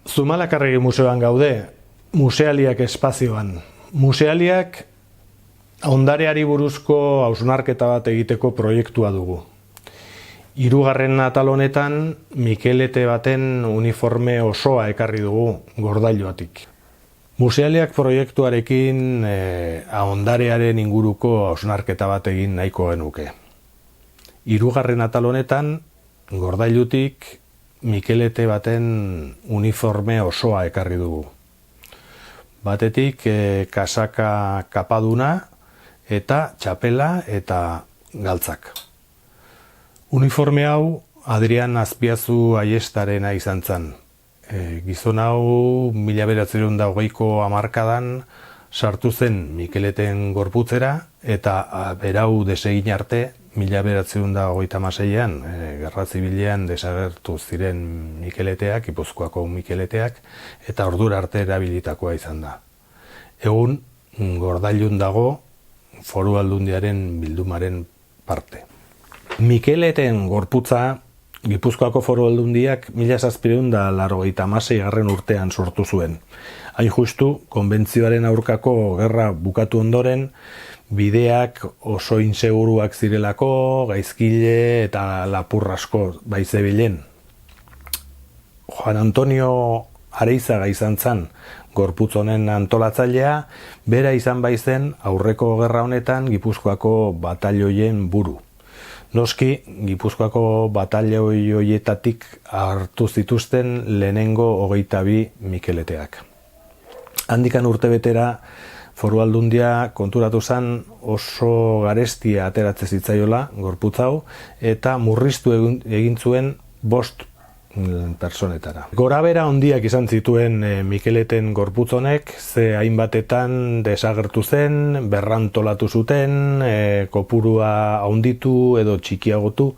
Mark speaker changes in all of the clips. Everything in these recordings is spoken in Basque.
Speaker 1: Zumalakarregi museoan gaude, musealiak espazioan. Musealiak ondareari buruzko hausnarketa bat egiteko proiektua dugu. Hirugarren atal honetan, Mikelete baten uniforme osoa ekarri dugu Gordailuatik. Musealiak proiektuarekin ondarearen inguruko hausnarketa bat egin nahiko genuke. Hirugarren atal honetan, Gordailutik Mikelete baten uniforme osoa ekarri dugu. Batetik kasaka kapaduna eta txapela eta galtzak. Uniforme hau Adrian Azpiazu Aiestarena izan zen. Gizon hau 1920ko hamarkadan sartu zen Mikeleten gorputzera eta berau desegin arte 1936an Gerra Zibilean desagertu ziren Mikeleteak, Gipuzkoako Mikeleteak, eta ordura arte erabilitakoa izan da. Egun Gordailun dago Foru Aldundiaren bildumaren parte. Mikeleten gorputza Gipuzkoako Foru Aldundiak 1786 urtean sortu zuen. Hain justu, konbentzioaren aurkako gerra bukatu ondoren, bideak oso inseguruak zirelako, gaizkile eta lapur asko baizebilen. Juan Antonio Areizaga izan zen gorputz honen antolatzailea, bera izan baizen aurreko gerra honetan Gipuzkoako batalioien buru. Noski, Gipuzkoako batalioi horietatik hartu zituzten lehenengo 22 Mikeleteak. Handikan urtebetera Foru Aldundia konturatu zen oso garestia ateratze zitzaiola gorputz hau eta murriztu egin zuen 5 personetara. Gorabera handiak izan zituen Mikeleten gorputz honek, ze hainbatetan desagertu zen, berrantolatu zuten, kopurua handitu edo txikiagotu.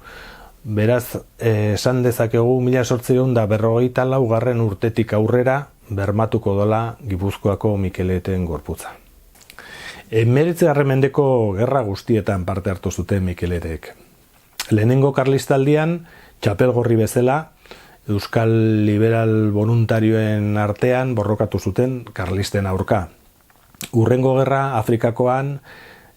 Speaker 1: Beraz, esan dezakegu 1854 urtetik aurrera bermatuko dela Gipuzkoako Mikeleten gorputza. 19. mendeko gerra guztietan parte hartu zuten Mikeletek. Lehenengo karlistaldian, txapelgorri bezala, Euskal Liberal Voluntarioen artean borrokatu zuten karlisten aurka. Hurrengo gerra Afrikakoan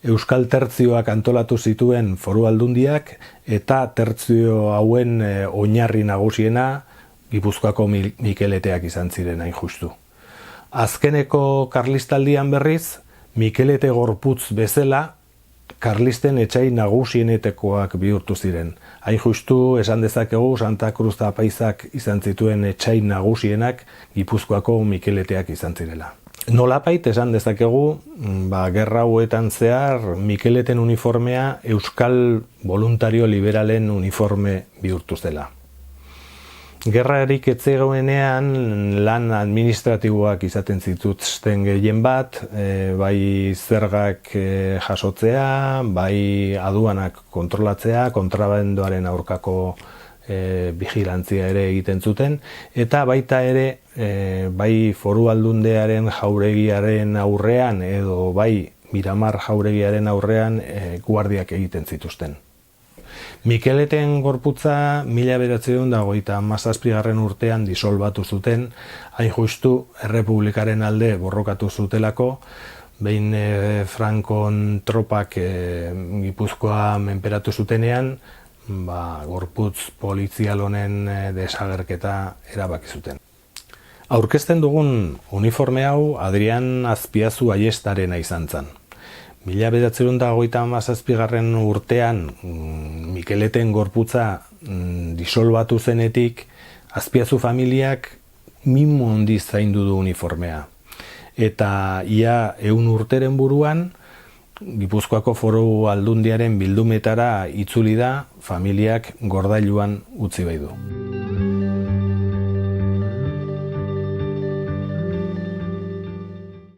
Speaker 1: Euskal Tertzioak antolatu zituen Foru Aldundiak eta tertzio hauen oinarri nagusiena Gipuzkoako Mikeleteak izan ziren hain justu. Azkeneko karlistaldian berriz, Mikelete gorputz bezala karlisten etxai nagusienetekoak bihurtu ziren. Hain justu esan dezakegu Santa Cruz eta Apaizak izan zituen etxai nagusienak Gipuzkoako Mikeleteak izan zirela. Nolapait esan dezakegu, gerra hauetan zehar Mikeleten uniformea Euskal Voluntario Liberalen uniforme bihurtu zela. Gerrarik etzegoenean lan administratiboak izaten zituzten gehien bat, bai zergak jasotzea, bai aduanak kontrolatzea, kontrabandoaren aurkako vigilantzia ere egiten zuten, eta baita ere bai Foru Aldundiaren jauregiaren aurrean edo bai Miramar jauregiaren aurrean guardiak egiten zituzten. Mikeleten gorputza 1937 urtean disolbatu zuten, hain justu Errepublikaren alde borrokatu zutelako, behin Frankon tropak Gipuzkoa menperatu zutenean, gorputz polizial honen desagerketa erabaki zuten. Aurkezten dugun uniforme hau Adrian Azpiazu Aiestarena izan zen. 1937 urtean Mikeleten gorputza disolbatu zenetik, Azpiazu familiak mimo handiz zaindu du uniformea. Eta ia 100 urteren buruan, Gipuzkoako Foru Aldundiaren bildumetara itzuli da, familiak Gordailuan utzi bai du.